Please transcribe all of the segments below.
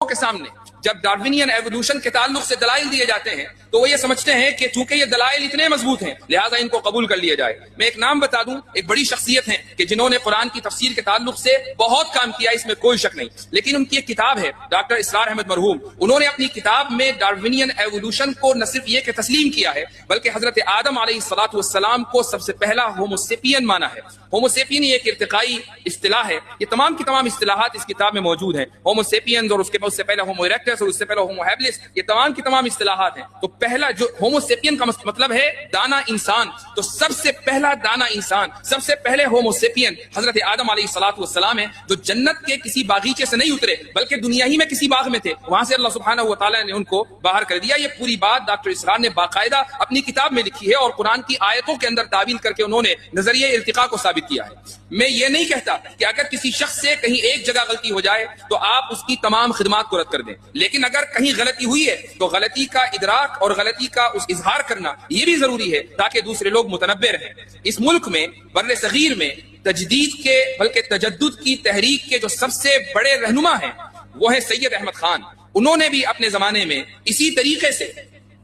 کے سامنے جب ڈارونین ایوولوشن کے تعلق سے دلائل دیے جاتے ہیں تو وہ یہ سمجھتے ہیں کہ چونکہ یہ دلائل اتنے مضبوط ہیں لہٰذا ان کو قبول کر لیا جائے. میں ایک نام بتا دوں, ایک بڑی شخصیت ہیں کہ جنہوں نے قرآن کی تفسیر کے تعلق سے بہت کام کیا, اس میں کوئی شک نہیں, لیکن ان کی ایک کتاب ہے ڈاکٹر اسرار احمد مرحوم. انہوں نے اپنی کتاب میں ڈارونین ایوولوشن کو نہ صرف یہ کہ تسلیم کیا ہے بلکہ حضرت آدم علیہ الصلوۃ والسلام کو سب سے پہلا ہومو سیپین مانا ہے. ہومو سیپین یہ ایک ارتقائی اصطلاح ہے. یہ تمام کی تمام اصطلاحات اس کتاب میں موجود ہیں. ہومو سیپینز اور اس سے پہلے ہومو ایریکٹس اور اس سے پہلے ہومو ہیبلس, یہ تمام کی تمام اصطلاحات ہیں. تو پہلا جو ہومو سیپین کا مطلب ہے دانا انسان, تو سب سے پہلا دانا انسان, سب سے پہلے ہومو سیپین حضرت آدم علیہ الصلوۃ والسلام ہیں, جو جنت کے کسی باغیچے سے نہیں اترے بلکہ دنیا ہی میں کسی باغ میں تھے, وہاں سے اللہ سبحانہ و تعالیٰ نے ان کو باہر کر دیا. یہ پوری بات ڈاکٹر اسرار نے باقاعدہ اپنی کتاب میں لکھی ہے اور قرآن کی آیتوں کے اندر تعویل کر کے انہوں نے نظریہ ارتقاء کو ثابت کیا ہے. میں یہ نہیں کہتا کہ اگر کسی شخص سے کہیں ایک جگہ غلطی ہو جائے تو آپ اس کی تمام خدمات کو رد کر دیں, لیکن اگر کہیں غلطی ہوئی ہے تو غلطی کا ادراک اور غلطی کا اس اظہار کرنا یہ بھی ضروری ہے تاکہ دوسرے لوگ متنبہ رہیں. اس ملک میں بر صغیر میں تجدید کے بلکہ تجدد کی تحریک کے جو سب سے بڑے رہنما ہیں وہ ہیں سید احمد خان. انہوں نے بھی اپنے زمانے میں اسی طریقے سے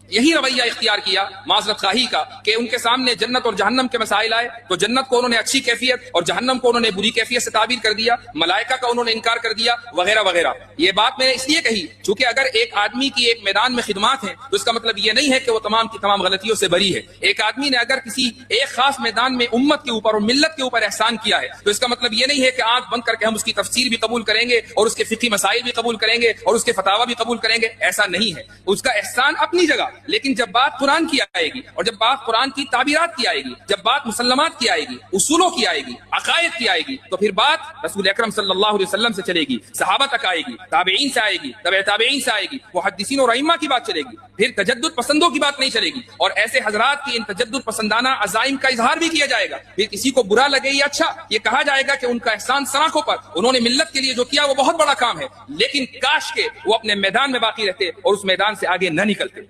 یہی رویہ اختیار کیا معذرت خواہی کا کہ ان کے سامنے جنت اور جہنم کے مسائل آئے تو جنت کو انہوں نے اچھی کیفیت اور جہنم کو انہوں نے بری کیفیت سے تعبیر کر دیا, ملائکہ کا انہوں نے انکار کر دیا وغیرہ وغیرہ. یہ بات میں نے اس لیے کہی چونکہ اگر ایک آدمی کی ایک میدان میں خدمات ہیں تو اس کا مطلب یہ نہیں ہے کہ وہ تمام کی تمام غلطیوں سے بری ہے. ایک آدمی نے اگر کسی ایک خاص میدان میں امت کے اوپر اور ملت کے اوپر احسان کیا ہے تو اس کا مطلب یہ نہیں ہے کہ آنکھ بند کر کے ہم اس کی تفسیر بھی قبول کریں گے اور اس کے فقہی مسائل بھی قبول کریں گے اور اس کے فتاوی بھی قبول کریں گے. ایسا نہیں ہے. اس کا احسان اپنی جگہ, لیکن جب بات قرآن کی آئے گی اور جب بات قرآن کی تعبیرات کی آئے گی, جب بات مسلمات کی آئے گی, اصولوں کی آئے گی, عقائد کی آئے گی, تو پھر بات رسول اکرم صلی اللہ علیہ وسلم سے چلے گی, صحابہ تک آئے گی, تابعین سے آئے گی, تبع تابعین سے آئے گی, محدثین اور ائمہ کی بات چلے گی. پھر تجدد پسندوں کی بات نہیں چلے گی اور ایسے حضرات کی ان تجدد پسندانہ عزائم کا اظہار بھی کیا جائے گا. پھر کسی کو برا لگے یا اچھا, یہ کہا جائے گا کہ ان کا احسان سراخوں پر, انہوں نے ملت کے لیے جو کیا وہ بہت بڑا کام ہے, لیکن کاش کہ وہ اپنے میدان میں باقی رہتے اور اس میدان سے آگے نہ نکلتے.